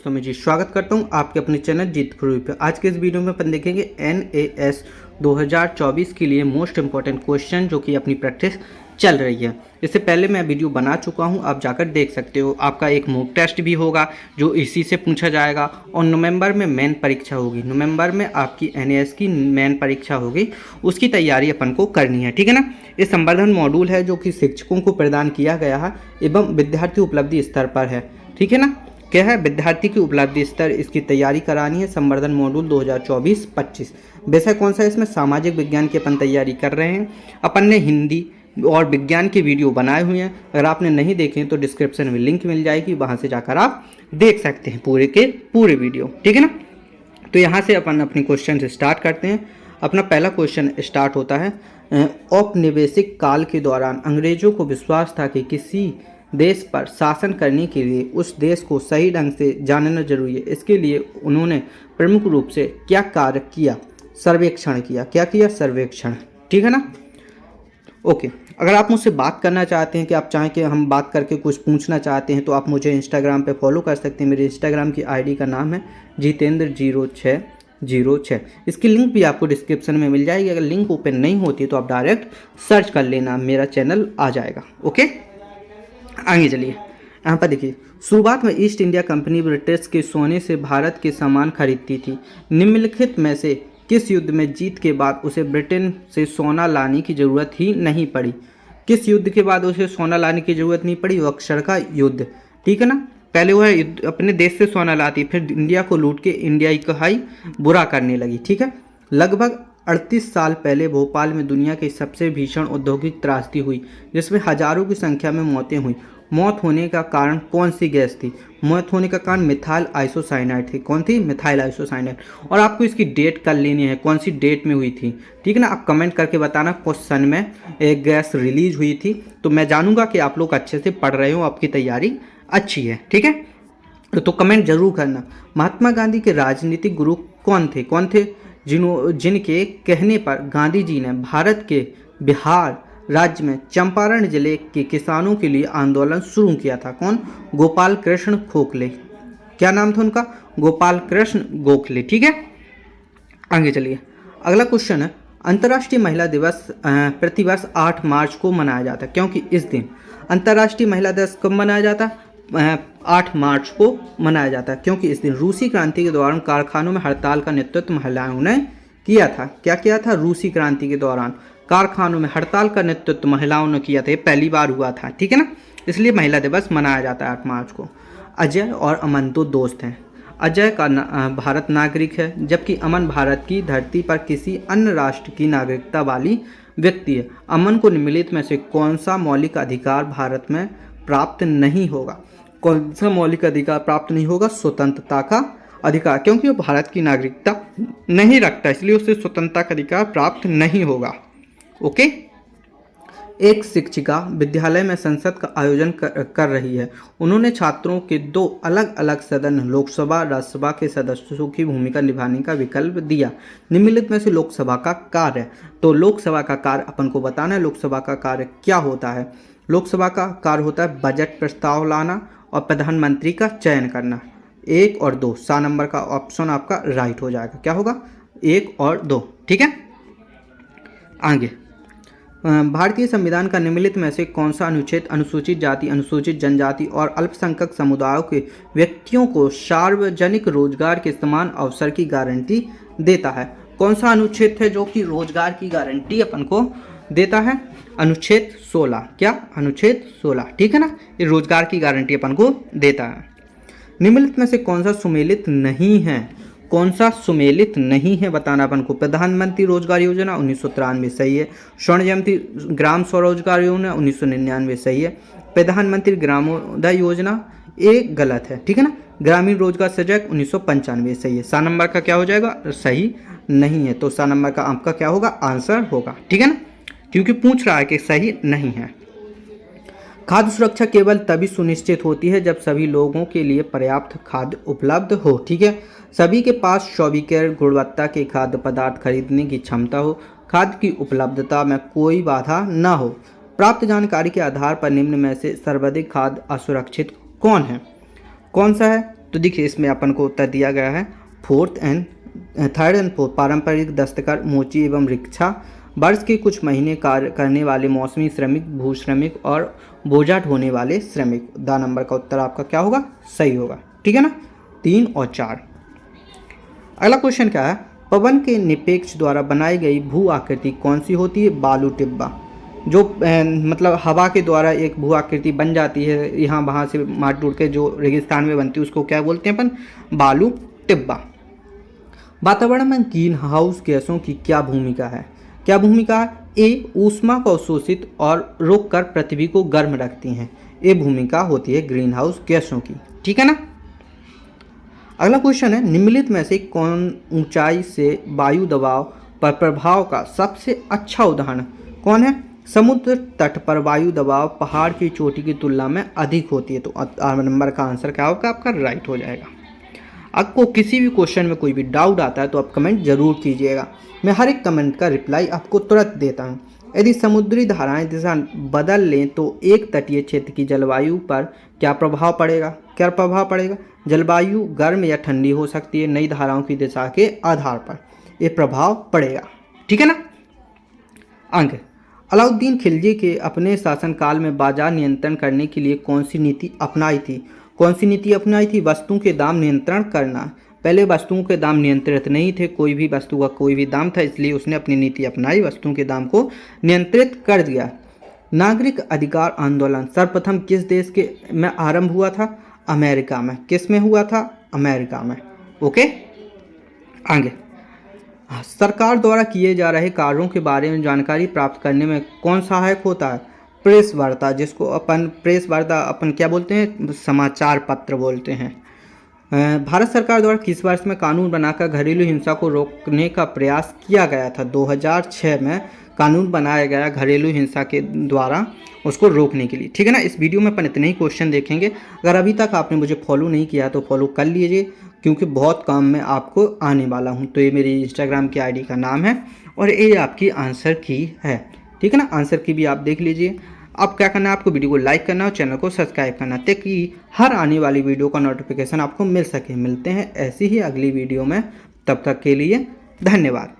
दोस्तों मैं जी स्वागत करता हूं आपके अपने चैनल जीत प्रूव पे। आज के इस वीडियो में अपन देखेंगे NAS 2024 के लिए मोस्ट इंपॉर्टेंट क्वेश्चन जो कि अपनी प्रैक्टिस चल रही है। इससे पहले मैं वीडियो बना चुका हूं, आप जाकर देख सकते हो। आपका एक मॉक टेस्ट भी होगा जो इसी से पूछा जाएगा और नवंबर में मेन परीक्षा होगी। नवंबर में आपकी NAS की मेन परीक्षा होगी, उसकी तैयारी अपन को करनी है, ठीक है ना। ये संवर्धन मॉड्यूल है जो कि शिक्षकों को प्रदान किया गया है एवं विद्यार्थी उपलब्धि स्तर पर है, ठीक है ना। क्या है, विद्यार्थी की उपलब्धि स्तर, इसकी तैयारी करानी है। संवर्धन मॉड्यूल 2024-25 विषय कौन सा है इसमें? सामाजिक विज्ञान की अपन तैयारी कर रहे हैं। अपन ने हिंदी और विज्ञान के वीडियो बनाए हुए हैं, अगर आपने नहीं देखे तो डिस्क्रिप्शन में लिंक मिल जाएगी, वहाँ से जाकर आप देख सकते हैं पूरे के पूरे वीडियो, ठीक है ना। तो यहाँ से अपन अपनी क्वेश्चन से स्टार्ट करते हैं। अपना पहला क्वेश्चन स्टार्ट होता है, औपनिवेशिक काल के दौरान अंग्रेजों को विश्वास था कि किसी देश पर शासन करने के लिए उस देश को सही ढंग से जानना जरूरी है। इसके लिए उन्होंने प्रमुख रूप से क्या कार्य किया? सर्वेक्षण किया। क्या किया? सर्वेक्षण, ठीक है ना। ओके, अगर आप मुझसे बात करना चाहते हैं कि आप चाहें कि हम बात करके कुछ पूछना चाहते हैं तो आप मुझे इंस्टाग्राम पे फॉलो कर सकते हैं। मेरे इंस्टाग्राम की आईडी का नाम है जितेंद्र0606। इसकी लिंक भी आपको डिस्क्रिप्शन में मिल जाएगी। अगर लिंक ओपन नहीं होती तो आप डायरेक्ट सर्च कर लेना, मेरा चैनल आ जाएगा। ओके, आगे चलिए। यहाँ पर देखिए, शुरुआत में ईस्ट इंडिया कंपनी ब्रिटिश के सोने से भारत के सामान खरीदती थी। निम्नलिखित में से किस युद्ध में जीत के बाद उसे ब्रिटेन से सोना लाने की जरूरत ही नहीं पड़ी? किस युद्ध के बाद उसे सोना लाने की जरूरत नहीं पड़ी? बक्सर का युद्ध, ठीक है ना। पहले वह अपने देश से सोना लाती, फिर इंडिया को लूट के इंडिया का ही बुरा करने लगी, ठीक है। लगभग 38 साल पहले भोपाल में दुनिया की सबसे भीषण औद्योगिक त्रासदी हुई जिसमें हजारों की संख्या में मौतें हुई। मौत होने का कारण कौन सी गैस थी? मौत होने का कारण मिथाइल आइसोसाइनाइड थी। कौन थी? Methyl isocyanide. और आपको इसकी डेट कर लेनी है, कौन सी डेट में हुई थी, ठीक है ना। आप कमेंट करके बताना कौन सन में एक गैस रिलीज हुई थी, तो मैं जानूंगा कि आप लोग अच्छे से पढ़ रहे हो, आपकी तैयारी अच्छी है, ठीक है। तो कमेंट जरूर करना। महात्मा गांधी के राजनीतिक गुरु कौन थे? जिनके कहने पर गांधी जी ने भारत के बिहार राज्य में चंपारण जिले के किसानों के लिए आंदोलन शुरू किया था। कौन? गोपाल कृष्ण गोखले। क्या नाम था उनका? गोपाल कृष्ण गोखले, ठीक है। आगे चलिए, अगला क्वेश्चन है, अंतर्राष्ट्रीय महिला दिवस प्रतिवर्ष 8 मार्च को मनाया जाता है, क्योंकि इस दिन अंतर्राष्ट्रीय महिला दिवस कब मनाया जाता है? 8 मार्च को मनाया जाता है, क्योंकि इस दिन रूसी क्रांति के दौरान कारखानों में हड़ताल का नेतृत्व महिलाओं ने किया था। क्या किया था? रूसी क्रांति के दौरान कारखानों में हड़ताल का नेतृत्व महिलाओं ने किया था। ये पहली बार हुआ था, ठीक है ना। इसलिए महिला दिवस मनाया जाता है 8 मार्च को। अजय और अमन दो दोस्त हैं। अजय का भारत नागरिक है, जबकि अमन भारत की धरती पर किसी अन्य राष्ट्र की नागरिकता वाली व्यक्ति है। अमन को निम्नलिखित में से कौन सा मौलिक अधिकार भारत में प्राप्त नहीं होगा? कौन सा मौलिक अधिकार प्राप्त नहीं होगा? स्वतंत्रता का अधिकार, क्योंकि वो भारत की नागरिकता नहीं रखता, इसलिए उसे स्वतंत्रता का अधिकार प्राप्त नहीं होगा। ओके। एक शिक्षिका विद्यालय में संसद का आयोजन कर रही है। उन्होंने छात्रों के 2 अलग अलग सदन लोकसभा राज्यसभा के सदस्यों की भूमिका निभाने का विकल्प दिया। निम्नलिखित में से लोकसभा का कार्य, तो लोकसभा का कार्य अपन को बताना है। लोकसभा का कार्य क्या होता है? लोकसभा का कार्य होता है बजट प्रस्ताव लाना और प्रधानमंत्री का चयन करना। 1 और 2, सा नंबर का ऑप्शन आपका राइट हो जाएगा। क्या होगा? 1 और 2, ठीक है। आगे, भारतीय संविधान का निम्नलिखित में से कौन सा अनुच्छेद अनुसूचित जाति, अनुसूचित जनजाति और अल्पसंख्यक समुदायों के व्यक्तियों को सार्वजनिक रोजगार के समान अवसर की गारंटी देता है? कौन सा अनुच्छेद है जो कि रोजगार की गारंटी अपन को देता है? अनुच्छेद 16। क्या? अनुच्छेद 16, ठीक है ना। ये रोजगार की गारंटी अपन को देता है। निम्नलिखित में से कौन सा सुमेलित नहीं है? कौन सा सुमेलित नहीं है बताना अपन को। प्रधानमंत्री रोजगार योजना 1993 सही है। स्वर्ण जयंती ग्राम स्वरोजगार योजना 1999 सही है। प्रधानमंत्री ग्रामोदय योजना एक गलत है, ठीक है ना। ग्रामीण रोजगार सजग 1995 सही है। सा नंबर का क्या हो जाएगा? सही नहीं है, तो सा नंबर का आपका क्या होगा? आंसर होगा, ठीक है ना, क्योंकि पूछ रहा है कि सही नहीं है। खाद्य सुरक्षा केवल तभी सुनिश्चित होती है जब सभी लोगों के लिए पर्याप्त खाद्य उपलब्ध हो, ठीक है। सभी के पास स्वीकार्य गुणवत्ता के खाद्य पदार्थ खरीदने की क्षमता हो। खाद्य की उपलब्धता में कोई बाधा न हो। प्राप्त जानकारी के आधार पर निम्न में से सर्वाधिक खाद्य असुरक्षित कौन है? कौन सा है? तो देखिए इसमें अपन को उत्तर दिया गया है थर्ड एंड फोर्थ। पारंपरिक दस्तकार, मोची एवं रिक्शा, वर्ष के कुछ महीने कार्य करने वाले मौसमी श्रमिक, भू श्रमिक और बोझा ढोने वाले श्रमिक। द नंबर का उत्तर आपका क्या होगा, सही होगा। ठीक है ना, 3 और 4। अगला क्वेश्चन क्या है, पवन के निपेक्ष द्वारा बनाई गई भू आकृति कौन सी होती है। बालू टिब्बा, जो मतलब हवा के द्वारा एक भू आकृति बन जाती है, यहाँ वहाँ से मार टूट के जो रेगिस्तान में बनती है उसको क्या बोलते हैं अपन, बालू टिब्बा। वातावरण में ग्रीन हाउस गैसों की क्या भूमिका है। क्या भूमिका है, ए ऊष्मा को अवशोषित और रोककर पृथ्वी को गर्म रखती हैं। ये भूमिका होती है ग्रीन हाउस गैसों की। ठीक है ना। अगला क्वेश्चन है, निम्नलिखित में से कौन ऊंचाई से वायु दबाव पर प्रभाव का सबसे अच्छा उदाहरण कौन है। समुद्र तट पर वायु दबाव पहाड़ की चोटी की तुलना में अधिक होती है। तो नंबर का आंसर क्या होगा आपका, राइट हो जाएगा। आपको किसी भी क्वेश्चन में कोई भी डाउट आता है तो आप कमेंट जरूर कीजिएगा, मैं हर एक कमेंट का रिप्लाई आपको तुरंत देता हूँ। यदि समुद्री धाराएं दिशा बदल लें तो एक तटीय क्षेत्र की जलवायु पर क्या प्रभाव पड़ेगा। क्या प्रभाव पड़ेगा, जलवायु गर्म या ठंडी हो सकती है नई धाराओं की दिशा के आधार पर, ये प्रभाव पड़ेगा। ठीक है ना। अंक, अलाउद्दीन खिलजी के अपने शासनकाल में बाजार नियंत्रण करने के लिए कौन सी नीति अपनाई थी। कौन सी नीति अपनाई थी, वस्तुओं के दाम नियंत्रण करना। पहले वस्तुओं के दाम नियंत्रित नहीं थे, कोई भी वस्तु का कोई भी दाम था, इसलिए उसने अपनी नीति अपनाई, वस्तुओं के दाम को नियंत्रित कर दिया। नागरिक अधिकार आंदोलन सर्वप्रथम किस देश के में आरंभ हुआ था, अमेरिका में। किस में हुआ था, अमेरिका में। ओके, आगे, सरकार द्वारा किए जा रहे कार्यों के बारे में जानकारी प्राप्त करने में कौन सहायक होता है, प्रेस वार्ता, जिसको अपन प्रेस वार्ता अपन क्या बोलते हैं, समाचार पत्र बोलते हैं। भारत सरकार द्वारा किस वर्ष में कानून बनाकर घरेलू हिंसा को रोकने का प्रयास किया गया था। 2006 में कानून बनाया गया घरेलू हिंसा के द्वारा उसको रोकने के लिए। ठीक है ना। इस वीडियो में अपन इतने ही क्वेश्चन देखेंगे। अगर अभी तक आपने मुझे फॉलो नहीं किया तो फॉलो कर लीजिए, क्योंकि बहुत काम में आपको आने वाला हूँ। तो ये मेरी इंस्टाग्राम की आईडी का नाम है और ये आपकी आंसर की है। ठीक है ना, आंसर की भी आप देख लीजिए। अब क्या करना है, आपको वीडियो को लाइक करना और चैनल को सब्सक्राइब करना, ताकि हर आने वाली वीडियो का नोटिफिकेशन आपको मिल सके। मिलते हैं ऐसी ही अगली वीडियो में, तब तक के लिए धन्यवाद।